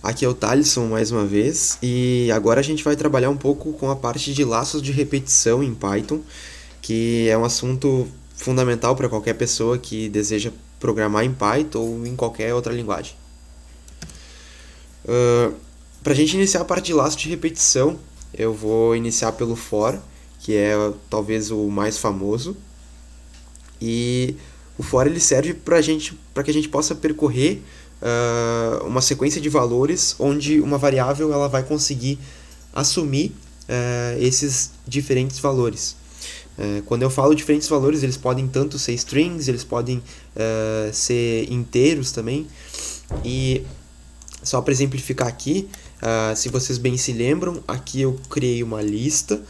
Aqui é o Thalisson mais uma vez, e agora a gente vai trabalhar um pouco com a parte de laços de repetição em Python, que é um assunto fundamental para qualquer pessoa que deseja programar em Python ou em qualquer outra linguagem. Para a gente iniciar a parte de laço de repetição, eu vou iniciar pelo for, que é talvez o mais famoso, e o for ele serve para que a gente possa percorrer uma sequência de valores onde uma variável ela vai conseguir assumir esses diferentes valores. Quando eu falo diferentes valores, eles podem tanto ser strings, eles podem ser inteiros também. E só para exemplificar aqui, se vocês bem se lembram, aqui eu criei uma lista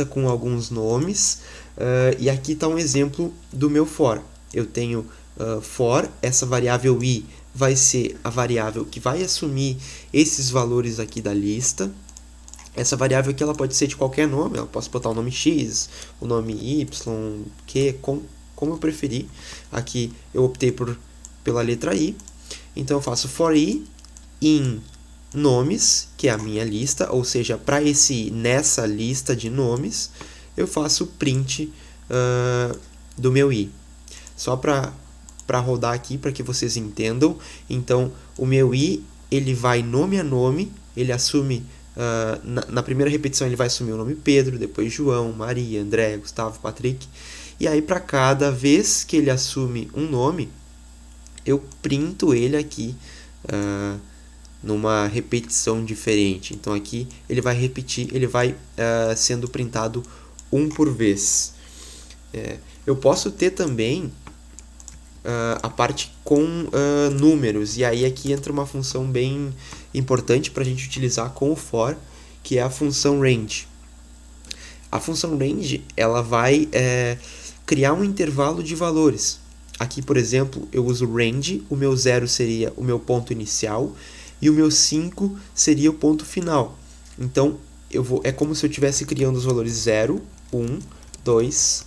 com alguns nomes, e aqui está um exemplo do meu for. Eu tenho for, essa variável i vai ser a variável que vai assumir esses valores aqui da lista. Essa variável aqui ela pode ser de qualquer nome, eu posso botar o nome x, o nome y, q, como eu preferir. Aqui eu optei pela letra i. Então eu faço for i in nomes, que é a minha lista, ou seja, para nessa lista de nomes, eu faço print do meu i. Só para rodar aqui, para que vocês entendam. Então, o meu i, ele vai nome a nome, ele assume, na primeira repetição ele vai assumir o nome Pedro, depois João, Maria, André, Gustavo, Patrick. E aí, para cada vez que ele assume um nome, eu printo ele aqui numa repetição diferente. Então, aqui ele vai repetir, ele vai sendo printado um por vez. Eu posso ter também a parte com números, e aí aqui entra uma função bem importante para a gente utilizar com o for, que é a função range. A função range ela vai criar um intervalo de valores. Aqui, por exemplo, eu uso range, o meu 0 seria o meu ponto inicial e o meu 5 seria o ponto final. Então, é como se eu estivesse criando os valores 0, 1, 2,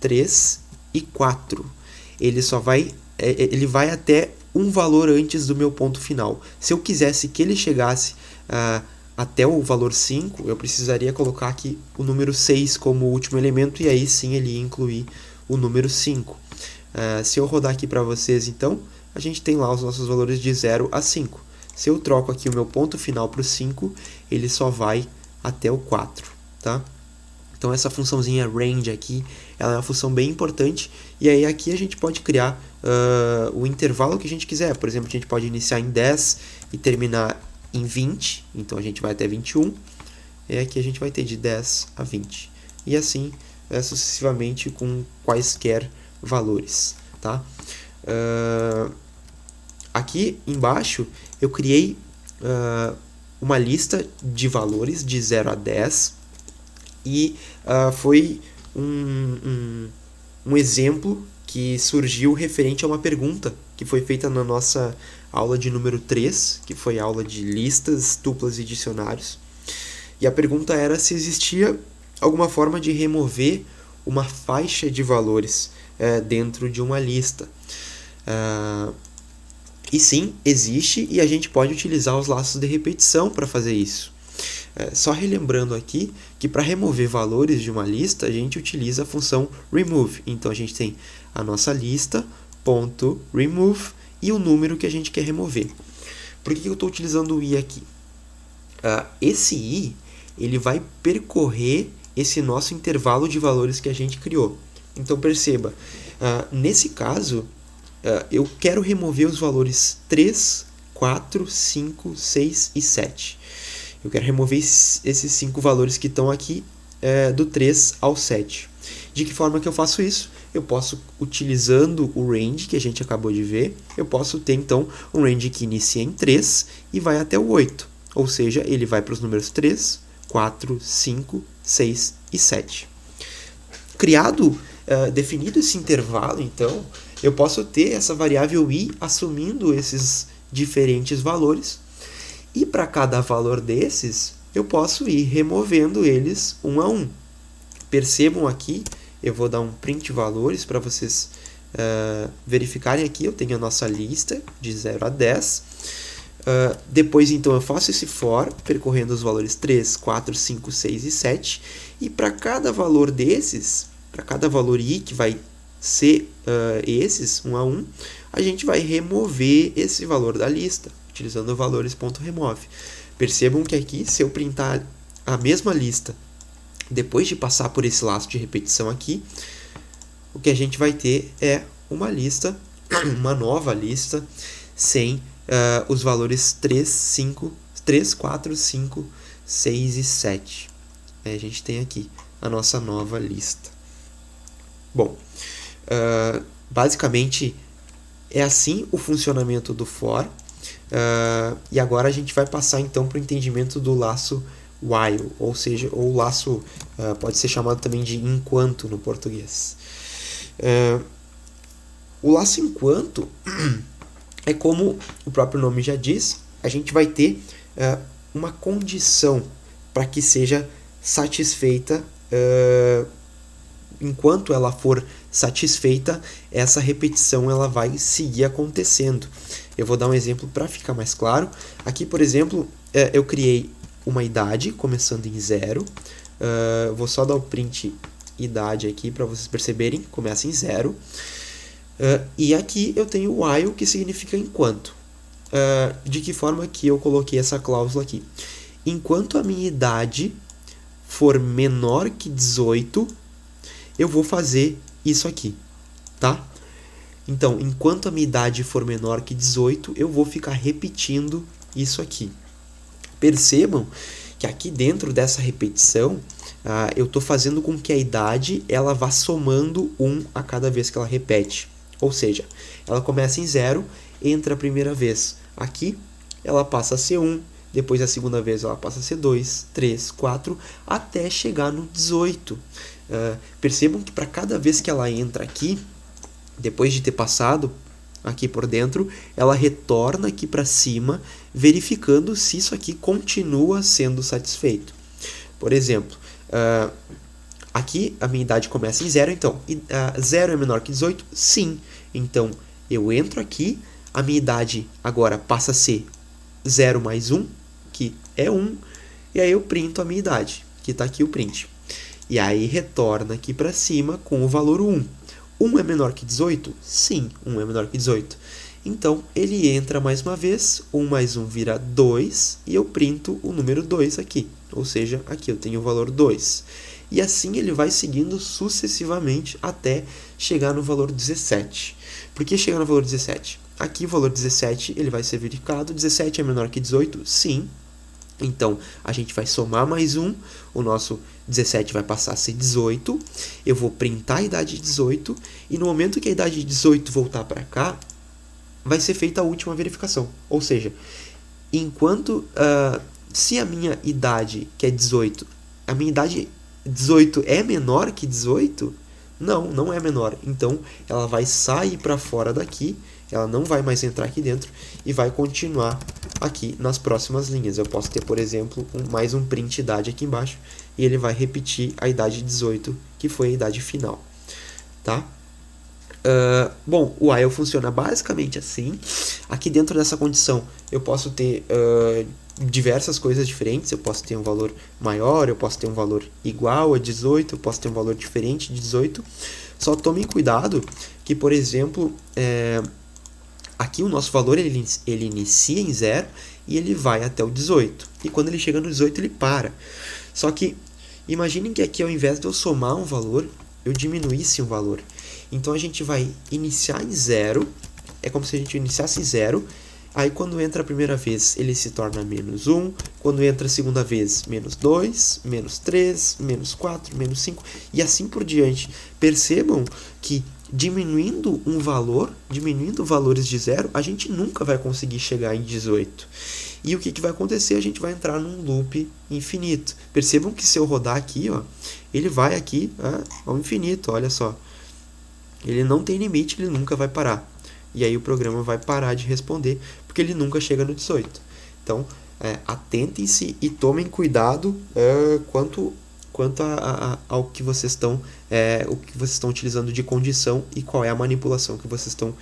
3 e 4. Ele vai até um valor antes do meu ponto final. Se eu quisesse que ele chegasse até o valor 5, eu precisaria colocar aqui o número 6 como último elemento, e aí sim ele ia incluir o número 5. Se eu rodar aqui para vocês, então, a gente tem lá os nossos valores de 0 a 5. Se eu troco aqui o meu ponto final para o 5, ele só vai até o 4, tá? Então essa funçãozinha range aqui, ela é uma função bem importante, e aí aqui a gente pode criar o intervalo que a gente quiser. Por exemplo, a gente pode iniciar em 10 e terminar em 20, então a gente vai até 21, e aqui a gente vai ter de 10 a 20. E assim sucessivamente com quaisquer valores, tá? Aqui embaixo eu criei uma lista de valores de 0 a 10, e foi um exemplo que surgiu referente a uma pergunta que foi feita na nossa aula de número 3, que foi a aula de listas, tuplas e dicionários. E a pergunta era se existia alguma forma de remover uma faixa de valores dentro de uma lista. E sim, existe, e a gente pode utilizar os laços de repetição para fazer isso. Só relembrando aqui que para remover valores de uma lista, a gente utiliza a função remove. Então a gente tem a nossa lista, ponto remove, e o número que a gente quer remover. Por que eu estou utilizando o i aqui? Esse i ele vai percorrer esse nosso intervalo de valores que a gente criou. Então perceba, nesse caso, eu quero remover os valores 3, 4, 5, 6 e 7. Eu quero remover esses 5 valores que estão aqui do 3 ao 7. De que forma que eu faço isso? Eu posso, utilizando o range que a gente acabou de ver, eu posso ter então um range que inicia em 3 e vai até o 8. Ou seja, ele vai para os números 3, 4, 5, 6 e 7. Definido esse intervalo, então, eu posso ter essa variável i assumindo esses diferentes valores, e para cada valor desses, eu posso ir removendo eles um a um. Percebam aqui, eu vou dar um print valores para vocês verificarem aqui. Eu tenho a nossa lista de 0 a 10. Depois, então, eu faço esse for, percorrendo os valores 3, 4, 5, 6 e 7. E para cada valor desses, para cada valor i, que vai ser esses, 1 a 1, a gente vai remover esse valor da lista, utilizando valores.remove. Percebam que aqui, se eu printar a mesma lista, depois de passar por esse laço de repetição aqui, o que a gente vai ter é uma lista, uma nova lista, sem os valores 3, 4, 5, 6 e 7. A gente tem aqui a nossa nova lista. Bom, basicamente é assim o funcionamento do for. E agora a gente vai passar então para o entendimento do laço while, ou seja, o laço pode ser chamado também de enquanto no português. O laço enquanto é como o próprio nome já diz, a gente vai ter uma condição para que seja satisfeita. Enquanto ela for satisfeita, essa repetição ela vai seguir acontecendo. Eu vou dar um exemplo para ficar mais claro. Aqui, por exemplo, eu criei uma idade começando em 0. Vou só dar o print idade aqui para vocês perceberem. Começa em 0. E aqui eu tenho o while, que significa enquanto. De que forma que eu coloquei essa cláusula aqui? Enquanto a minha idade for menor que 18, eu vou fazer isso aqui, tá? Então, enquanto a minha idade for menor que 18, eu vou ficar repetindo isso aqui. Percebam que aqui dentro dessa repetição, eu estou fazendo com que a idade ela vá somando 1 a cada vez que ela repete. Ou seja, ela começa em 0, entra a primeira vez aqui, ela passa a ser 1, depois a segunda vez ela passa a ser 2, 3, 4, até chegar no 18. Percebam que para cada vez que ela entra aqui, depois de ter passado aqui por dentro, ela retorna aqui para cima, verificando se isso aqui continua sendo satisfeito. Por exemplo, aqui a minha idade começa em 0, então 0 é menor que 18? Sim. Então eu entro aqui, a minha idade agora passa a ser 0 mais 1, que é 1, e aí eu printo a minha idade, que está aqui o print. E aí retorna aqui para cima com o valor 1. 1 é menor que 18? Sim, 1 é menor que 18. Então, ele entra mais uma vez, 1 mais 1 vira 2, e eu printo o número 2 aqui. Ou seja, aqui eu tenho o valor 2. E assim ele vai seguindo sucessivamente até chegar no valor 17. Por que chegar no valor 17? Aqui o valor 17 ele vai ser verificado. 17 é menor que 18? Sim. Então, a gente vai somar mais 1, o nosso 17 vai passar a ser 18, eu vou printar a idade de 18, e no momento que a idade de 18 voltar para cá, vai ser feita a última verificação. Ou seja, enquanto, se a minha idade, que é 18, a minha idade 18 é menor que 18? Não, não é menor. Então, ela vai sair para fora daqui, ela não vai mais entrar aqui dentro e vai continuar aqui nas próximas linhas. Eu posso ter, por exemplo, mais um print idade aqui embaixo e ele vai repetir a idade 18, que foi a idade final, tá? Bom, o while funciona basicamente assim. Aqui dentro dessa condição eu posso ter diversas coisas diferentes. Eu posso ter um valor maior, eu posso ter um valor igual a 18, eu posso ter um valor diferente de 18. Só tomem cuidado que, por exemplo, aqui o nosso valor ele inicia em 0 e ele vai até o 18. E quando ele chega no 18 ele para. Só que imaginem que aqui ao invés de eu somar um valor, eu diminuísse um valor. Então a gente vai iniciar em 0, é como se a gente iniciasse em 0, aí quando entra a primeira vez ele se torna menos 1, quando entra a segunda vez menos 2, menos 3, menos 4, menos 5 e assim por diante. Percebam que diminuindo um valor, diminuindo valores de 0, a gente nunca vai conseguir chegar em 18. E o que vai acontecer? A gente vai entrar num loop infinito. Percebam que se eu rodar aqui, ó, ele vai aqui ao infinito, olha só. Ele não tem limite, ele nunca vai parar. E aí o programa vai parar de responder, porque ele nunca chega no 18. Então, atentem-se e tomem cuidado quanto ao que vocês estão utilizando de condição e qual é a manipulação que vocês estão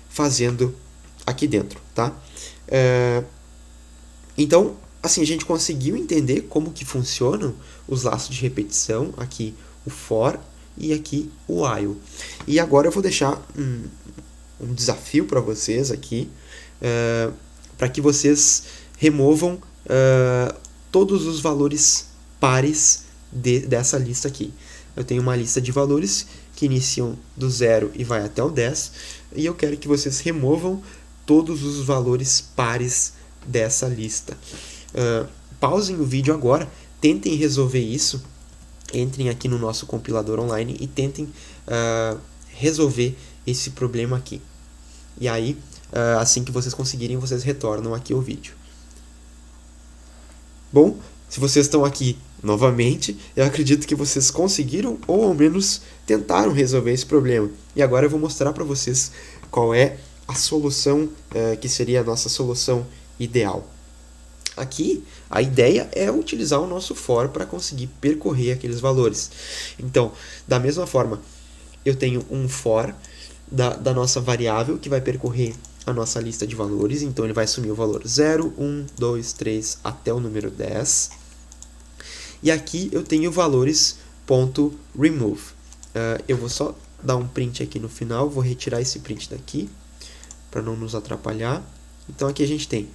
fazendo aqui dentro, tá? Então, assim, a gente conseguiu entender como que funcionam os laços de repetição, aqui o for e aqui o while. E agora eu vou deixar um desafio para vocês aqui, para que vocês removam todos os valores pares dessa lista aqui. Eu tenho uma lista de valores que iniciam do 0 e vai até o 10, e eu quero que vocês removam todos os valores pares dessa lista. Pausem o vídeo agora, tentem resolver isso, entrem aqui no nosso compilador online e tentem resolver esse problema aqui. E aí, assim que vocês conseguirem, vocês retornam aqui ao vídeo. Bom, se vocês estão aqui novamente, eu acredito que vocês conseguiram ou ao menos tentaram resolver esse problema. E agora eu vou mostrar para vocês qual é a solução que seria a nossa solução ideal. Aqui, a ideia é utilizar o nosso for para conseguir percorrer aqueles valores. Então, da mesma forma, eu tenho um for da nossa variável que vai percorrer a nossa lista de valores. Então, ele vai assumir o valor 0, 1, 2, 3 até o número 10. E aqui eu tenho valores.remove. Eu vou só dar um print aqui no final, vou retirar esse print daqui para não nos atrapalhar. Então aqui a gente tem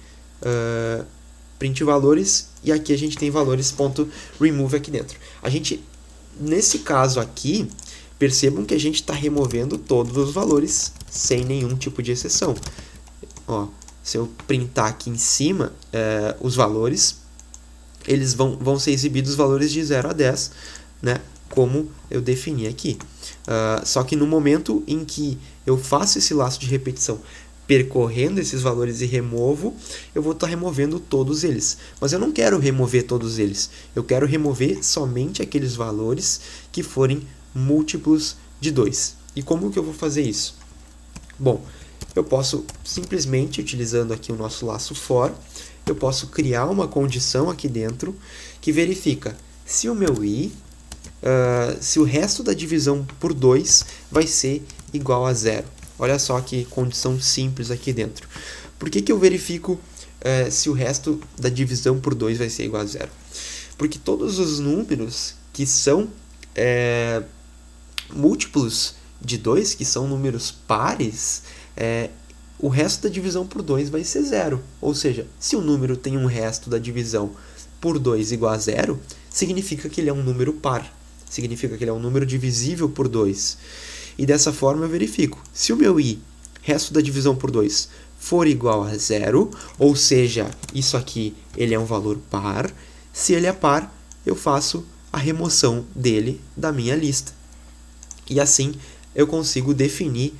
print valores e aqui a gente tem valores.remove aqui dentro. A gente, nesse caso aqui, percebam que a gente está removendo todos os valores sem nenhum tipo de exceção. Ó, se eu printar aqui em cima os valores, eles vão ser exibidos os valores de 0 a 10, né, como eu defini aqui. Só que no momento em que eu faço esse laço de repetição percorrendo esses valores e removo, eu vou estar removendo todos eles. Mas eu não quero remover todos eles. Eu quero remover somente aqueles valores que forem múltiplos de 2. E como que eu vou fazer isso? Bom, eu posso simplesmente, utilizando aqui o nosso laço for, eu posso criar uma condição aqui dentro que verifica se o meu i, se o resto da divisão por 2 vai ser igual a 0. Olha só que condição simples aqui dentro. Por que eu verifico se o resto da divisão por 2 vai ser igual a 0? Porque todos os números que são múltiplos de 2, que são números pares, o resto da divisão por 2 vai ser 0. Ou seja, se o número tem um resto da divisão por 2 igual a 0, significa que ele é um número par. Significa que ele é um número divisível por 2. E dessa forma eu verifico. Se o meu i, resto da divisão por 2, for igual a 0, ou seja, isso aqui ele é um valor par, se ele é par, eu faço a remoção dele da minha lista. E assim eu consigo definir,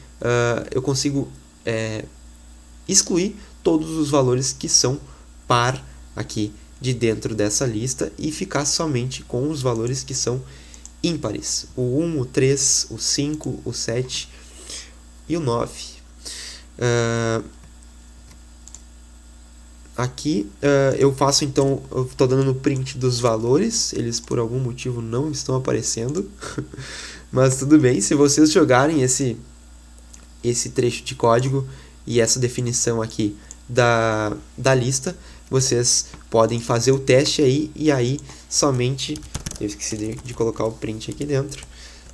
excluir todos os valores que são par aqui de dentro dessa lista e ficar somente com os valores que são ímpares. O 1, o 3, o 5, o 7 e o 9. Aqui eu faço então, eu estou dando no print dos valores, eles por algum motivo não estão aparecendo, mas tudo bem, se vocês jogarem esse trecho de código e essa definição aqui da lista, vocês podem fazer o teste aí, e aí somente, eu esqueci de colocar o print aqui dentro,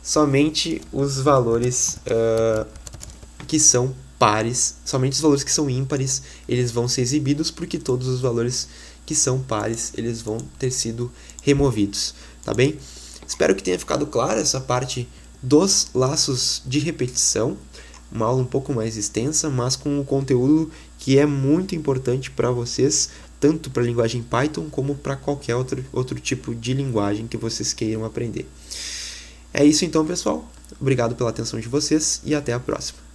somente os valores que são pares, somente os valores que são ímpares, eles vão ser exibidos, porque todos os valores que são pares, eles vão ter sido removidos, tá bem? Espero que tenha ficado clara essa parte dos laços de repetição, uma aula um pouco mais extensa, mas com um conteúdo que é muito importante para vocês, tanto para a linguagem Python como para qualquer outro tipo de linguagem que vocês queiram aprender. É isso então, pessoal. Obrigado pela atenção de vocês e até a próxima.